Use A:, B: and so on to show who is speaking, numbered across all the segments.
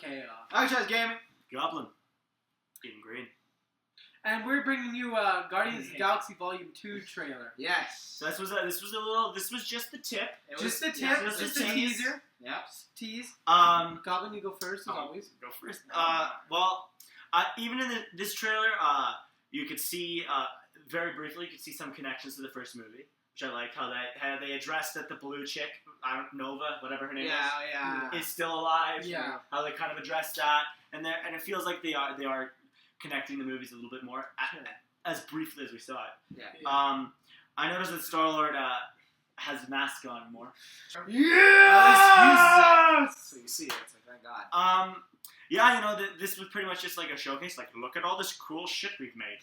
A: chaos.
B: NERDZ Gaming.
C: Goblin. In green.
A: And we're bringing you Guardians of the Galaxy Volume 2 trailer.
B: Yes.
C: So this was just the tip.
A: Just the tip.
B: Yeah,
A: Just a teaser.
B: Yeah.
A: Tease.
C: Goblin,
A: you go first, as always.
C: Go first. Even in this trailer, you could see very briefly. You could see some connections to the first movie, which I like how they addressed that the blue chick, Nova, whatever her name is still alive.
A: Yeah.
C: How they kind of addressed that, and it feels like they are connecting the movies a little bit more, as briefly as we saw it.
A: Yeah.
C: I noticed that Star-Lord has a mask on more.
B: Yes! So you see it. It's like, thank God.
C: Yeah, this was pretty much just like a showcase. Like, look at all this cool shit we've made.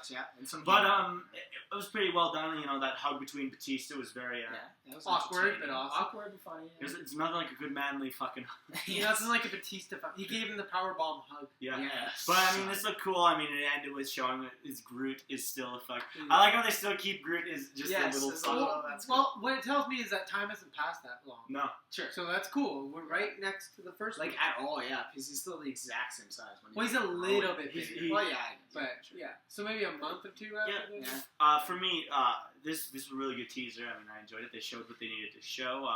B: Yeah. And some
C: But it was pretty well done. That hug between Batista was very
B: it was
A: awkward, but awesome.
B: Awkward but funny. Yeah.
C: It's nothing like a good manly fucking hug.
A: Nothing like a Batista. He gave him the powerbomb hug.
C: Yeah.
B: Yes.
C: But I mean, this looked cool. I mean, it ended with showing that his Groot is still a fuck. I like how they still keep Groot as just a little son.
A: Well, what it tells me is that time hasn't passed that long.
C: No.
A: Sure. So that's cool. We're right next to the first one.
B: Like, at all, yeah. Because he's still the exact same size.
A: Well, he's a little bit bigger.
B: Well, yeah.
A: But, yeah. So maybe a month or two after this?
C: Yeah. For me, this was a really good teaser. I mean, I enjoyed it. They showed what they needed to show.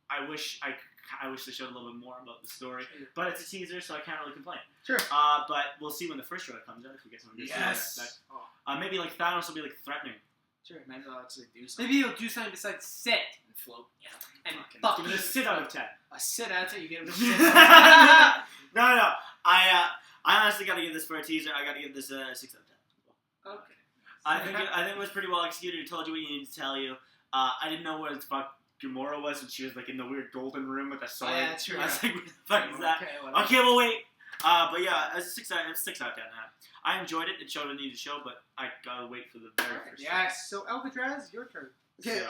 C: I wish they showed a little bit more about the story. But it's a teaser, so I can't really complain.
B: Sure.
C: But we'll see when the first trailer comes out if we get some of this.
B: Yes.
C: Maybe like Thanos will be like threatening.
B: Sure. Maybe they'll actually do something.
A: Maybe he'll do something besides sit.
B: And float. Yeah.
A: And
C: Give it a sit out of 10.
B: A sit out of 10. You get him a sit out of 10.
C: No. I honestly got to give this for a teaser. I got to give this a 6 out of 10.
A: Okay.
C: I think it was pretty well executed. It told you what you needed to tell you. I didn't know what the fuck Gamora was when she was like in the weird golden room with a sword.
B: Oh, yeah, that's true.
C: I was like, what the fuck is that?
A: Okay,
C: Okay, well wait. But yeah, it's 6 out of 10. I enjoyed it. It showed what it needed to show, but I gotta wait for the very first.
B: Yes.
A: So Alcatraz, your turn.
B: Okay,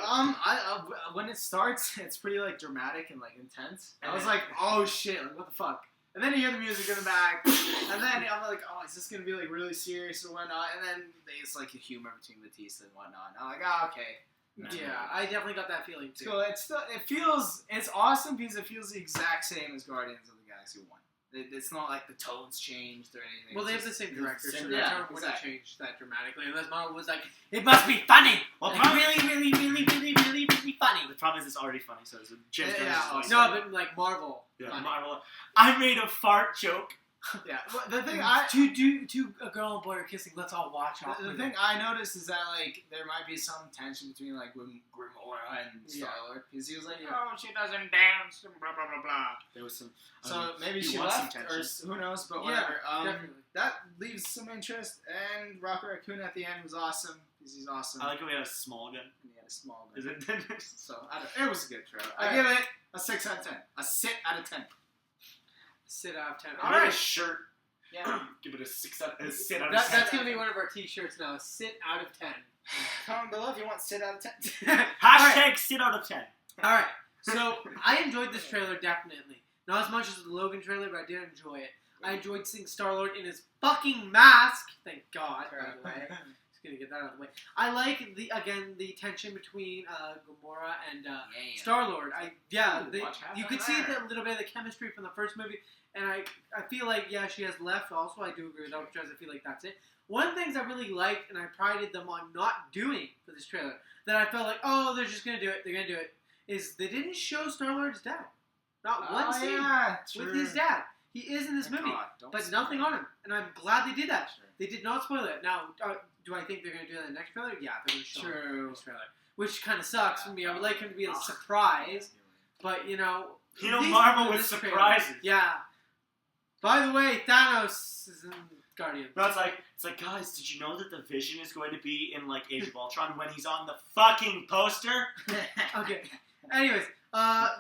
B: when it starts, it's pretty like dramatic and like intense. I was like, oh shit, like what the fuck? And then you hear the music in the back, and then I'm like, oh, is this gonna be like really serious or whatnot? And then it's like a humor between Batista and whatnot. And I'm like, oh, okay.
A: Yeah, I definitely got that feeling too.
B: It's cool. It's awesome because it feels the exact same as Guardians of the Galaxy 1. It's not like the tones changed or anything.
A: Well, they have the same director, so
B: yeah,
A: the tone wouldn't
B: exactly.
A: change that dramatically. Unless Marvel was like, it must be funny!
C: Well,
A: like, really funny.
C: The problem is it's already funny, so it's James Gunn's
A: No, but like Marvel.
C: Yeah,
A: funny.
C: Marvel. I made a fart joke.
B: Yeah, well, the thing
A: a girl and boy are kissing. Let's all watch.
B: The thing I noticed is that like there might be some tension between like Gamora and Star-Lord because he was like, oh, she doesn't dance, blah blah blah blah.
C: There was some.
B: So maybe she left, or who knows? But whatever.
A: Definitely.
B: That leaves some interest. And Rocket Raccoon at the end was awesome because he's awesome.
C: I like how we had a small gun.
B: And he had a small gun.
C: Is it?
B: So it was a good trailer. I give it a 6 out of 10. A sit out of 10.
A: Sit out of 10.
C: All right, shirt.
B: Yeah.
C: Give it a 6 out of 10.
A: That's gonna be one of our T-shirts now. Sit out of 10.
B: Comment below if you want sit out of 10.
C: Hashtag sit out of 10.
A: All right. So I enjoyed this trailer definitely. Not as much as the Logan trailer, but I did enjoy it. I enjoyed seeing Star-Lord in his fucking mask. Thank God, by the way. Just gonna get that out of the way. I like the tension between Gamora and Star-Lord. You could see a little bit of the chemistry from the first movie, and I feel like she has left. Also, I do agree with Alcatraz. I feel like that's it. One of the things I really liked, and I prided them on not doing for this trailer, that I felt like, oh, they're just gonna do it. They're gonna do it. Is they didn't show Star-Lord's dad. Not one scene with his dad. He is in this movie, but nothing on him. And I'm glad they did that. Sure. They did not spoil it. Now, do I think they're going to do that in the next trailer? Yeah, they're going to show it in the next trailer. Which kind of sucks for me. I would like him to be a surprise. But,
C: Marvel with surprises.
A: Yeah. By the way, Thanos is in Guardians.
C: No, it's like, guys, did you know that the Vision is going to be in, like, Age of Ultron when he's on the fucking poster?
A: Okay. Anyways,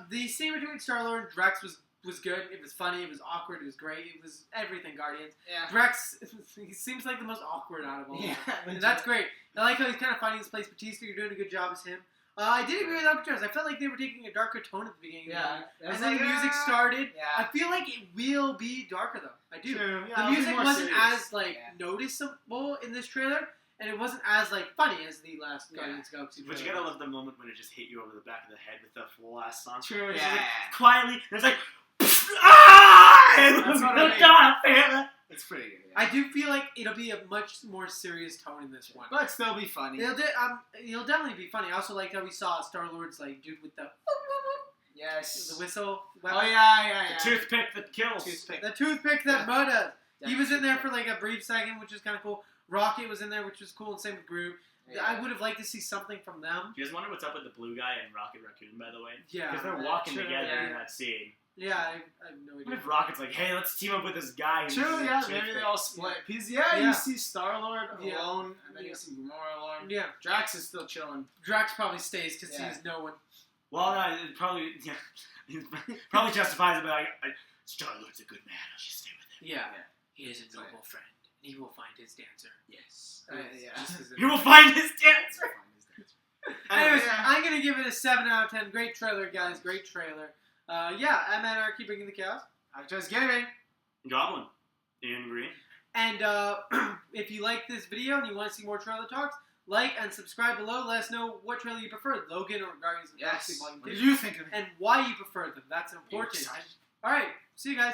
A: the scene between Star-Lord and Drax was good. It was funny. It was awkward. It was great. It was everything Guardians. Yeah. Drax, he seems like the most awkward out of all. Yeah, and that's great. I like how he's kind of finding his place. Batista, you're doing a good job as him. I did agree with Alcatraz. I felt like they were taking a darker tone at the beginning.
B: Yeah.
A: And then the music started.
B: Yeah.
A: I feel like it will be darker though. I do.
B: True. Yeah,
A: the music wasn't as noticeable in this trailer. And it wasn't as funny as the last Guardians of the Galaxy.
C: But you gotta love the moment when it just hit you over the back of the head with the full ass song.
B: True.
C: Quietly, and it's like, ah!
B: That's what I mean.
C: God,
B: It's pretty good. Yeah.
A: I do feel like it'll be a much more serious tone in this one.
B: But still be funny.
A: It'll definitely be funny. I also like how we saw Star-Lord's like dude with the
B: Yes.
A: whistle.
B: Oh
A: Weapon.
B: yeah.
C: Toothpick that kills.
A: The toothpick that murders.
B: Yeah.
A: He was in there for like a brief second, which is kind of cool. Rocket was in there, which was cool, and same with Groot.
B: Yeah.
A: I would have liked to see something from them.
C: Do you guys wonder what's up with the blue guy and Rocket Raccoon, by the way?
A: Yeah.
C: Because they're walking
A: True,
C: together
A: yeah.
C: in that scene.
A: Yeah, I have no
C: What
A: idea.
C: if Rocket's like, hey, let's team up with this guy? who's
B: True, yeah,
C: a
B: maybe
C: toothpick?
B: they all split. Because,
A: Yeah.
B: you see Star-Lord
A: Yeah.
B: alone, and then
A: Yeah.
B: you see Gamora alone.
A: Yeah.
B: Drax is still chilling.
A: Drax probably stays because
B: Yeah.
A: he's no one.
C: Well, no, it probably, probably justifies it, but Star-Lord's a good man. I'll just stay with him.
A: Yeah.
B: Yeah.
A: He is a noble friend. He will find his dancer.
B: Yes.
A: Yes.
C: He will find his dancer.
A: Anyways,
B: Yeah.
A: I'm going to give it a 7 out of 10. Great trailer, guys. Great trailer. Yeah, I'm Anarchy bringing the chaos.
B: I'm just gaming.
C: Goblin. Do you agree?
A: And if you like this video and you want to see more trailer talks, like and subscribe below. Let us know what trailer you prefer, Logan or Guardians of the Galaxy
B: Yes.
A: Volume
B: What
A: 2,
B: did you think of it?
A: and why you prefer them. That's important.
B: excited?
A: All right, see you guys.